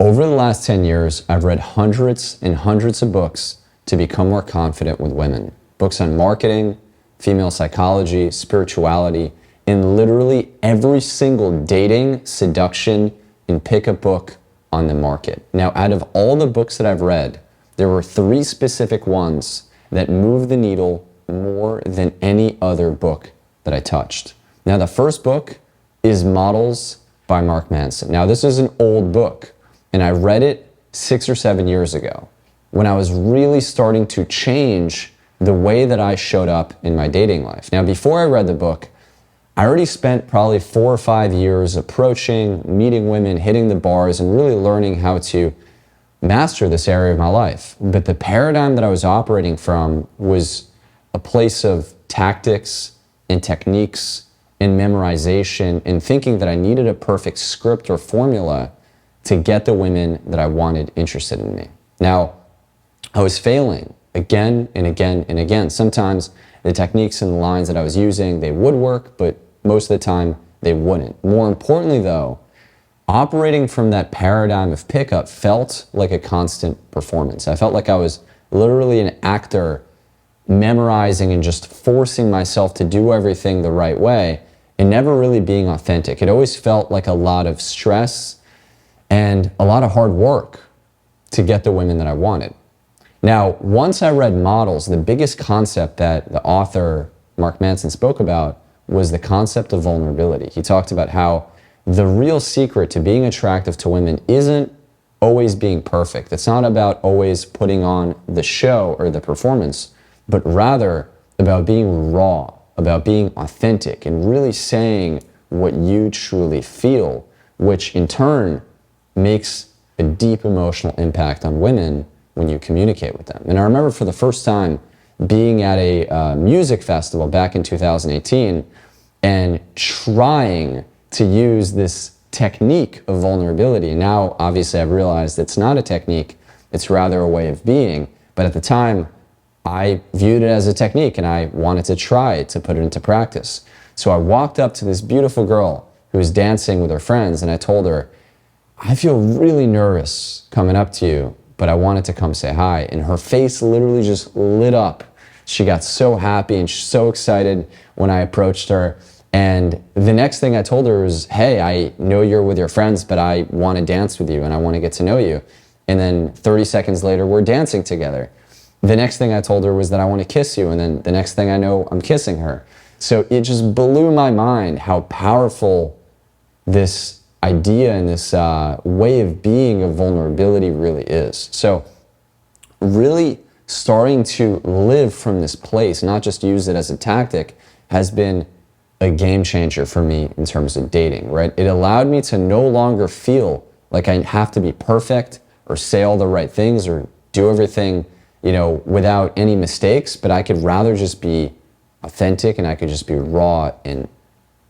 Over the last 10 years, I've read hundreds and hundreds of books to become more confident with women. Books on marketing, female psychology, spirituality, and literally every single dating, seduction, and pickup book on the market. Now, out of all the books that I've read, there were 3 specific ones that moved the needle more than any other book that I touched. Now, the first book is Models by Mark Manson. Now, this is an old book, and I read it 6 or 7 years ago when I was really starting to change the way that I showed up in my dating life. Now, before I read the book, I already spent probably 4 or 5 years approaching, meeting women, hitting the bars, and really learning how to master this area of my life. But the paradigm that I was operating from was a place of tactics and techniques and memorization and thinking that I needed a perfect script or formula to get the women that I wanted interested in me. Now, I was failing again and again and again. Sometimes the techniques and the lines that I was using, they would work, but most of the time they wouldn't. More importantly though, operating from that paradigm of pickup felt like a constant performance. I felt like I was literally an actor memorizing and just forcing myself to do everything the right way and never really being authentic. It always felt like a lot of stress and a lot of hard work to get the women that I wanted. Now, once I read Models, the biggest concept that the author Mark Manson spoke about was the concept of vulnerability. He talked about how the real secret to being attractive to women isn't always being perfect. It's not about always putting on the show or the performance, but rather about being raw, about being authentic and really saying what you truly feel, which in turn makes a deep emotional impact on women when you communicate with them. And I remember for the first time being at a music festival back in 2018 and trying to use this technique of vulnerability. And now, obviously, I've realized it's not a technique, it's rather a way of being. But at the time, I viewed it as a technique and I wanted to try to put it into practice. So I walked up to this beautiful girl who was dancing with her friends and I told her, I feel really nervous coming up to you, but I wanted to come say hi. And her face literally just lit up. She got so happy and so excited when I approached her. And the next thing I told her was, hey, I know you're with your friends, but I want to dance with you and I want to get to know you. And then 30 seconds later, we're dancing together. The next thing I told her was that I want to kiss you. And then the next thing I know, I'm kissing her. So it just blew my mind how powerful this idea and this way of being of vulnerability really is. So really starting to live from this place, not just use it as a tactic, has been a game changer for me in terms of dating, right? It allowed me to no longer feel like I have to be perfect or say all the right things or do everything, without any mistakes, but I could rather just be authentic and I could just be raw and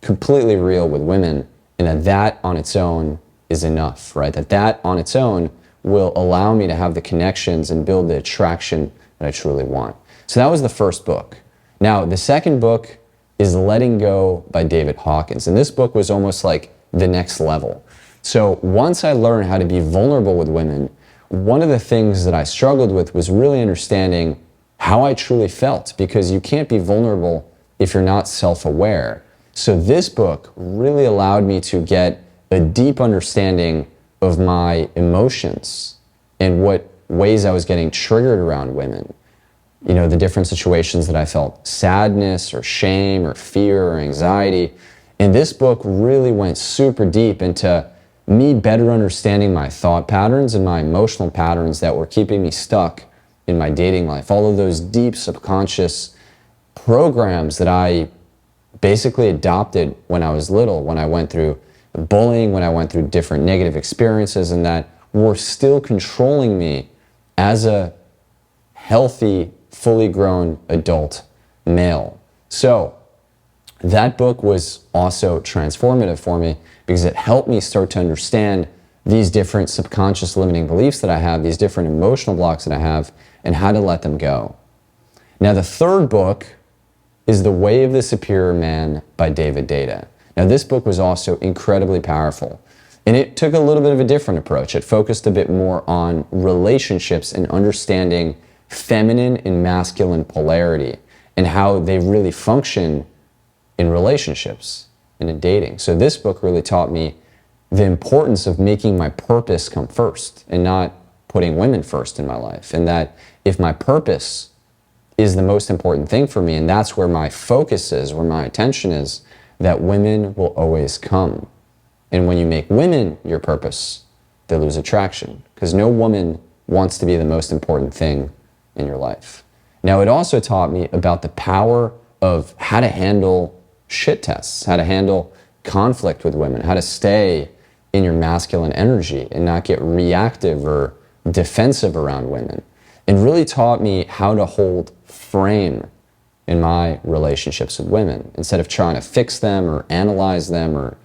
completely real with women, and that on its own is enough, right? That on its own will allow me to have the connections and build the attraction that I truly want. So that was the first book. Now, the second book is Letting Go by David Hawkins. And this book was almost like the next level. So once I learned how to be vulnerable with women, one of the things that I struggled with was really understanding how I truly felt, because you can't be vulnerable if you're not self-aware. So this book really allowed me to get a deep understanding of my emotions and what ways I was getting triggered around women. The different situations that I felt sadness or shame or fear or anxiety. And this book really went super deep into me better understanding my thought patterns and my emotional patterns that were keeping me stuck in my dating life. All of those deep subconscious programs that I basically adopted when I was little, when I went through bullying, when I went through different negative experiences, and that were still controlling me as a healthy, fully grown adult male. So that book was also transformative for me because it helped me start to understand these different subconscious limiting beliefs that I have, these different emotional blocks that I have, and how to let them go. Now, the third book is The Way of the Superior Man by David Deida. Now, this book was also incredibly powerful. And it took a little bit of a different approach. It focused a bit more on relationships and understanding feminine and masculine polarity and how they really function in relationships and in dating. So this book really taught me the importance of making my purpose come first and not putting women first in my life. And that if my purpose is the most important thing for me, and that's where my focus is, where my attention is, that women will always come. And when you make women your purpose, they lose attraction, because no woman wants to be the most important thing in your life. Now, it also taught me about the power of how to handle shit tests, how to handle conflict with women, how to stay in your masculine energy and not get reactive or defensive around women. And really taught me how to hold frame in my relationships with women instead of trying to fix them or analyze them or,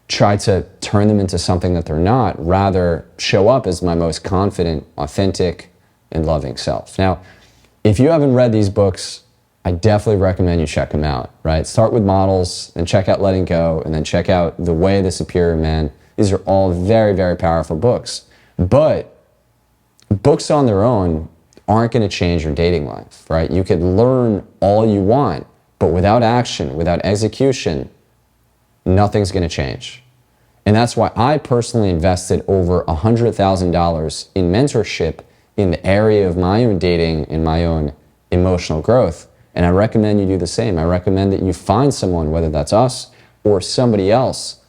try to turn them into something that they're not, rather show up as my most confident, authentic, and loving self. Now, if you haven't read these books, I definitely recommend you check them out, right? Start with Models, then check out Letting Go, and then check out The Way of the Superior Man. These are all very, very powerful books. But books on their own aren't going to change your dating life, right? You could learn all you want, but without action, without execution, nothing's going to change. And that's why I personally invested over $100,000 in mentorship in the area of my own dating and my own emotional growth. And I recommend you do the same. I recommend that you find someone, whether that's us or somebody else,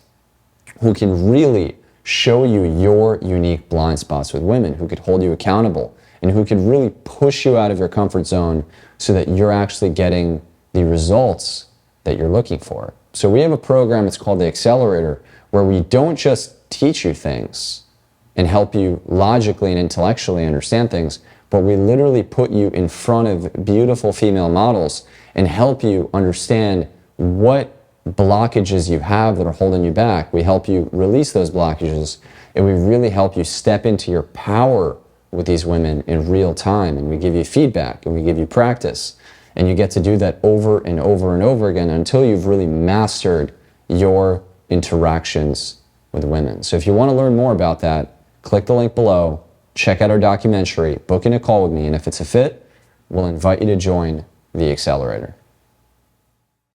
who can really show you your unique blind spots with women, who could hold you accountable, and who could really push you out of your comfort zone so that you're actually getting the results that you're looking for. So we have a program, it's called the Accelerator, where we don't just teach you things and help you logically and intellectually understand things, but we literally put you in front of beautiful female models and help you understand what blockages you have that are holding you back. We help you release those blockages, and we really help you step into your power with these women in real time. And we give you feedback and we give you practice. And you get to do that over and over and over again until you've really mastered your interactions with women. So if you want to learn more about that, click the link below, check out our documentary, book in a call with me, and if it's a fit, we'll invite you to join the Accelerator.